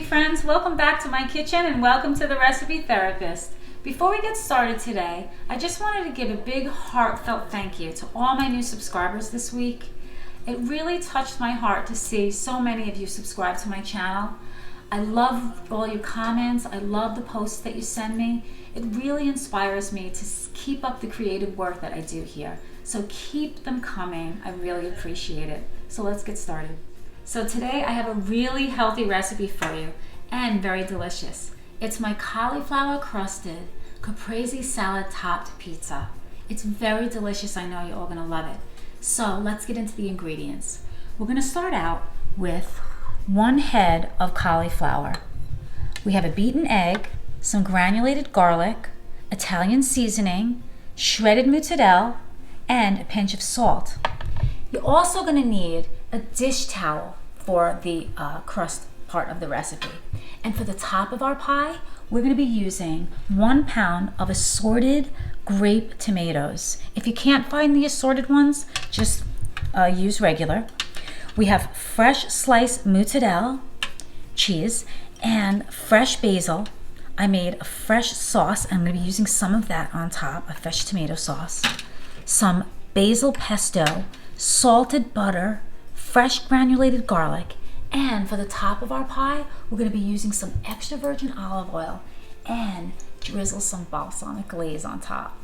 friends, welcome back to my kitchen and welcome to the Recipe Therapist. Before we get started today, I just wanted to give a big heartfelt thank you to all my new subscribers this week. It really touched my heart to see so many of you subscribe to my channel. I love all your comments. I love the posts that you send me. It really inspires me to keep up the creative work that I do here. So keep them coming. I really appreciate it. So let's get started. So today I have a really healthy recipe for you and very delicious. It's my cauliflower crusted Caprese salad topped pizza. It's very delicious. I know you're all gonna love it. So let's get into the ingredients. We're gonna start out with 1 head of cauliflower. We have a beaten egg, some granulated garlic, Italian seasoning, shredded mozzarella, and a pinch of salt. You're also going to need a dish towel for the crust part of the recipe. And for the top of our pie, we're going to be using 1 pound of assorted grape tomatoes. If you can't find the assorted ones, just use regular. We have fresh sliced mozzarella cheese and fresh basil. I made a fresh sauce. I'm going to be using some of that on top, a fresh tomato sauce. Some basil pesto, salted butter, fresh granulated garlic, and for the top of our pie, we're going to be using some extra virgin olive oil and drizzle some balsamic glaze on top.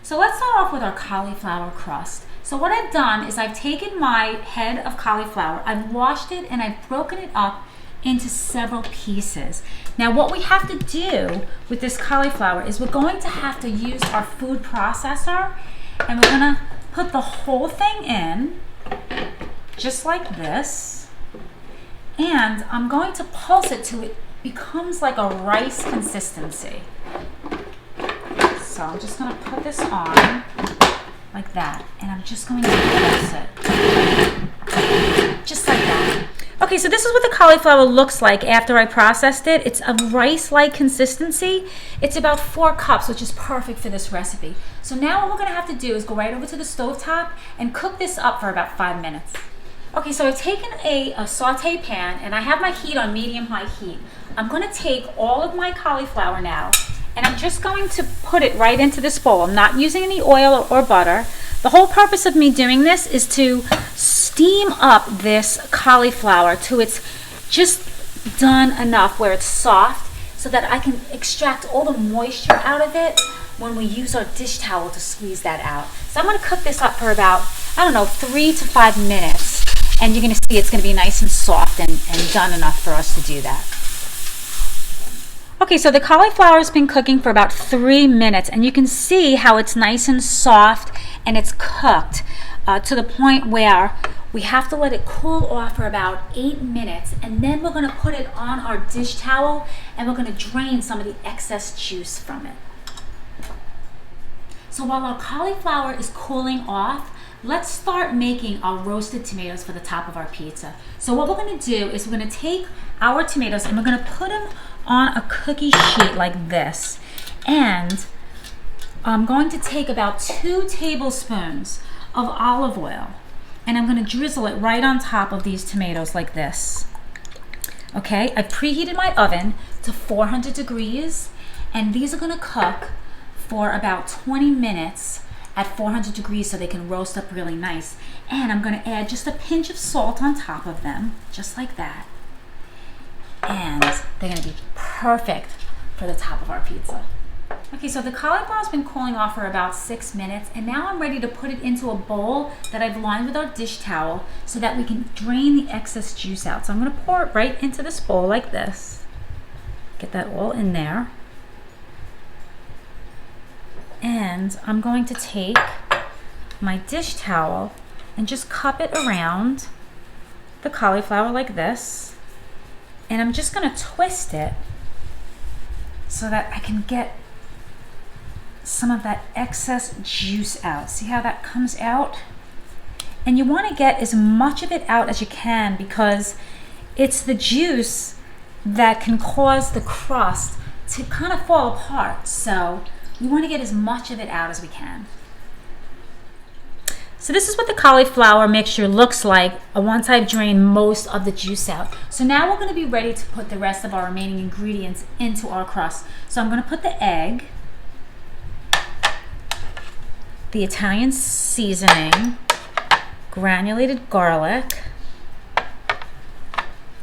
So let's start off with our cauliflower crust. So what I've done is I've taken my head of cauliflower, I've washed it, and I've broken it up into several pieces. Now what we have to do with this cauliflower is we're going to have to use our food processor, and we're going to put the whole thing in just like this, and I'm going to pulse it till it becomes like a rice consistency. So I'm just going to put this on like that, and I'm just going to pulse it just like that. Okay, so this is what the cauliflower looks like after I processed it. It's a rice-like consistency. It's about 4 cups, which is perfect for this recipe. So now what we're gonna have to do is go right over to the stovetop and cook this up for about 5 minutes. Okay, so I've taken a saute pan, and I have my heat on medium-high heat. I'm gonna take all of my cauliflower now, and I'm just going to put it right into this bowl. I'm not using any oil or butter. The whole purpose of me doing this is to steam up this cauliflower till it's just done enough where it's soft so that I can extract all the moisture out of it when we use our dish towel to squeeze that out. So I'm going to cook this up for about, 3 to 5 minutes, and you're going to see it's going to be nice and soft and done enough for us to do that. Okay, so the cauliflower has been cooking for about 3 minutes, and you can see how it's nice and soft and it's cooked to the point where we have to let it cool off for about 8 minutes, and then we're going to put it on our dish towel and we're going to drain some of the excess juice from it. So while our cauliflower is cooling off, let's start making our roasted tomatoes for the top of our pizza. So what we're going to do is we're going to take our tomatoes and we're going to put them on a cookie sheet like this, and I'm going to take about 2 tablespoons of olive oil, and I'm going to drizzle it right on top of these tomatoes like this. Okay, I preheated my oven to 400 degrees, and these are going to cook for about 20 minutes at 400 degrees so they can roast up really nice. And I'm going to add just a pinch of salt on top of them, just like that. And they're going to be perfect for the top of our pizza. Okay, so the cauliflower's been cooling off for about 6 minutes, and now I'm ready to put it into a bowl that I've lined with our dish towel so that we can drain the excess juice out. So I'm going to pour it right into this bowl like this. Get that all in there. And I'm going to take my dish towel and just cup it around the cauliflower like this. And I'm just going to twist it so that I can get some of that excess juice out. See how that comes out? And you want to get as much of it out as you can, because it's the juice that can cause the crust to kind of fall apart. So we want to get as much of it out as we can. So this is what the cauliflower mixture looks like once I've drained most of the juice out. So now we're going to be ready to put the rest of our remaining ingredients into our crust. So I'm going to put the egg, the Italian seasoning, granulated garlic.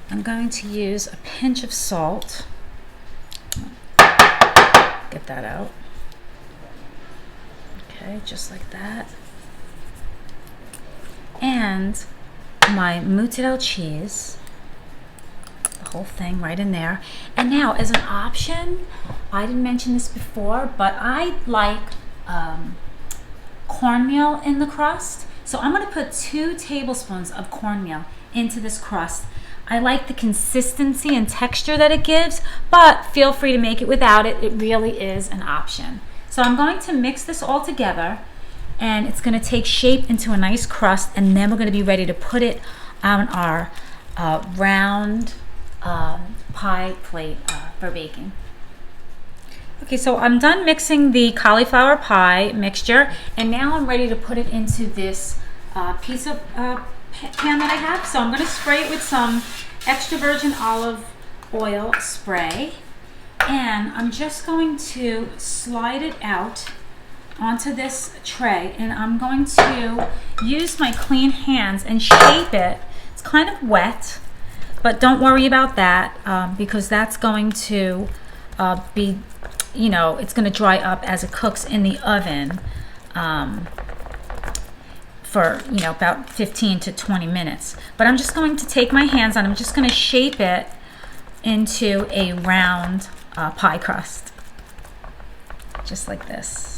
I'm going to use a pinch of salt. Get that out. Okay, just like that. And my mozzarella cheese, the whole thing right in there. And now, as an option, I didn't mention this before, but I like cornmeal in the crust. So I'm going to put 2 tablespoons of cornmeal into this crust. I like the consistency and texture that it gives, but feel free to make it without it. It really is an option. So I'm going to mix this all together, and it's going to take shape into a nice crust, and then we're going to be ready to put it on our round pie plate for baking. Okay, so I'm done mixing the cauliflower pie mixture, and now I'm ready to put it into this pizza pan that I have. So I'm going to spray it with some extra virgin olive oil spray, and I'm just going to slide it out onto this tray, and I'm going to use my clean hands and shape it. It's kind of wet, but don't worry about that because that's going to be, you know, it's going to dry up as it cooks in the oven for, you know, about 15 to 20 minutes. But I'm just going to take my hands and I'm just going to shape it into a round pie crust, just like this.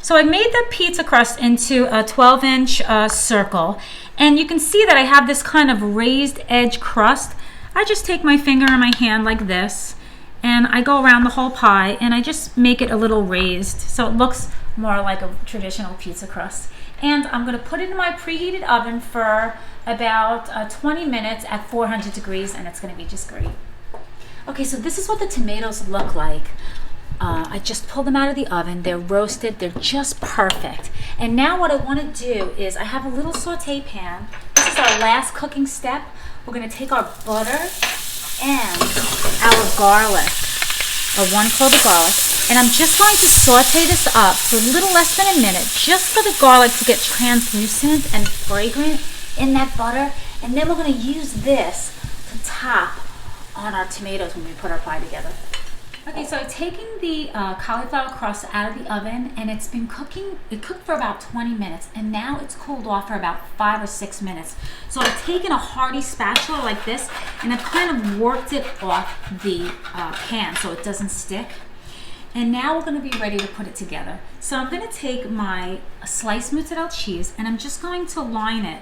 So I made the pizza crust into a 12-inch circle, and you can see that I have this kind of raised edge crust. I just take my finger in my hand like this, and I go around the whole pie, and I just make it a little raised so it looks more like a traditional pizza crust. And I'm going to put it in my preheated oven for about 20 minutes at 400 degrees, and it's going to be just great. Okay, so this is what the tomatoes look like. I just pulled them out of the oven. They're roasted. They're just perfect. And now what I want to do is I have a little saute pan. This is our last cooking step. We're going to take our butter and our garlic, or 1 clove of garlic, and I'm just going to saute this up for a little less than a minute, just for the garlic to get translucent and fragrant in that butter. And then we're going to use this to top on our tomatoes when we put our pie together. Okay, so I've taken the cauliflower crust out of the oven, and it's been cooking. It cooked for about 20 minutes, and now it's cooled off for about 5 or 6 minutes. So I've taken a hearty spatula like this, and I've kind of worked it off the pan so it doesn't stick. And now we're going to be ready to put it together. So I'm going to take my sliced mozzarella cheese, and I'm just going to line it,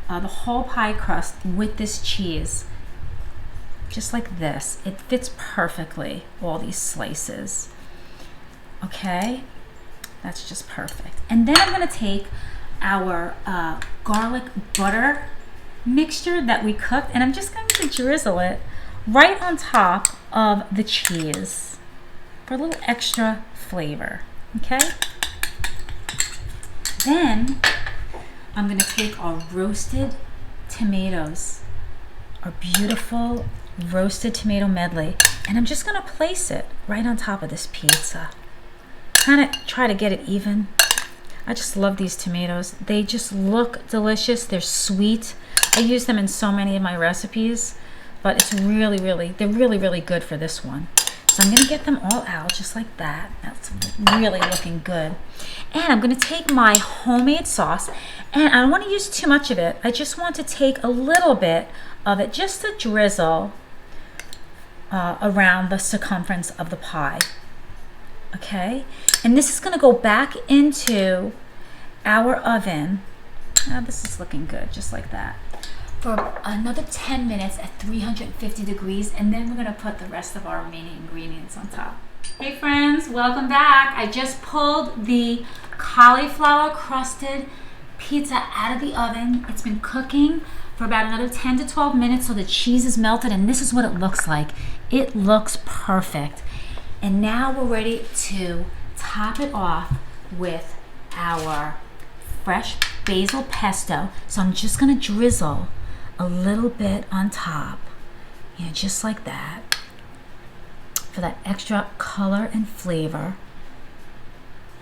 the whole pie crust, with this cheese. Just like this. It fits perfectly, all these slices. Okay, that's just perfect. And then I'm going to take our garlic butter mixture that we cooked, and I'm just going to drizzle it right on top of the cheese for a little extra flavor. Okay, then I'm going to take our roasted tomatoes, our beautiful roasted tomato medley, and I'm just going to place it right on top of this pizza. Kind of try to get it even. I just love these tomatoes. They just look delicious. They're sweet. I use them in so many of my recipes, but it's they're really good for this one. So I'm going to get them all out just like that. That's really looking good. And I'm going to take my homemade sauce, and I don't want to use too much of it. I just want to take a little bit of it just to drizzle around the circumference of the pie. Okay, and this is going to go back into our oven. This is looking good, just like that, for another 10 minutes at 350 degrees, and then we're going to put the rest of our remaining ingredients on top. Hey friends, welcome back. I just pulled the cauliflower crusted pizza out of the oven. It's been cooking for about another 10 to 12 minutes, so the cheese is melted, and this is what it looks like. It looks perfect. And now we're ready to top it off with our fresh basil pesto. So I'm just gonna drizzle a little bit on top, just like that, for that extra color and flavor.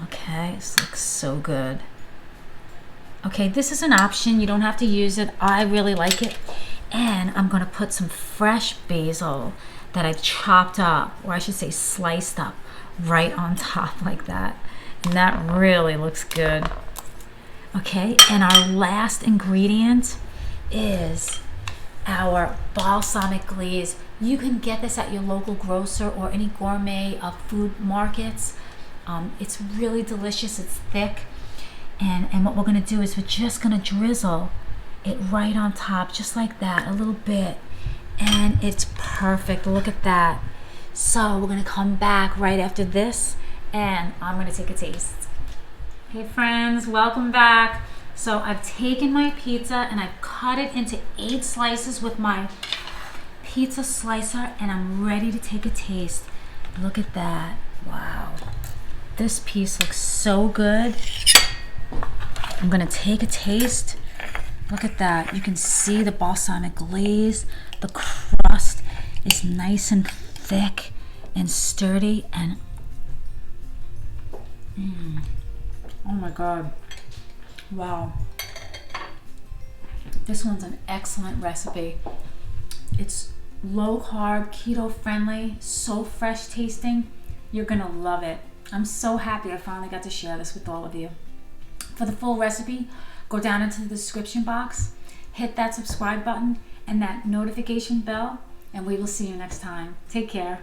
Okay, this looks so good. Okay, this is an option. You don't have to use it. I really like it. And I'm gonna put some fresh basil that I've chopped up, or I should say sliced up, right on top like that. And that really looks good. Okay, and our last ingredient is our balsamic glaze. You can get this at your local grocer or any gourmet food markets. It's really delicious, it's thick. And what we're gonna do is we're just gonna drizzle it right on top, just like that, a little bit. And it's perfect, look at that. So we're gonna come back right after this and I'm gonna take a taste. Hey friends, welcome back. So I've taken my pizza and I've cut it into 8 slices with my pizza slicer and I'm ready to take a taste. Look at that, wow. This piece looks so good. I'm gonna take a taste. Look at that, you can see the balsamic glaze. The crust is nice and thick and sturdy and oh my God, wow. This one's an excellent recipe. It's low carb, keto friendly, so fresh tasting. You're gonna love it. I'm so happy I finally got to share this with all of you. For the full recipe, go down into the description box, hit that subscribe button and that notification bell, and we will see you next time. Take care.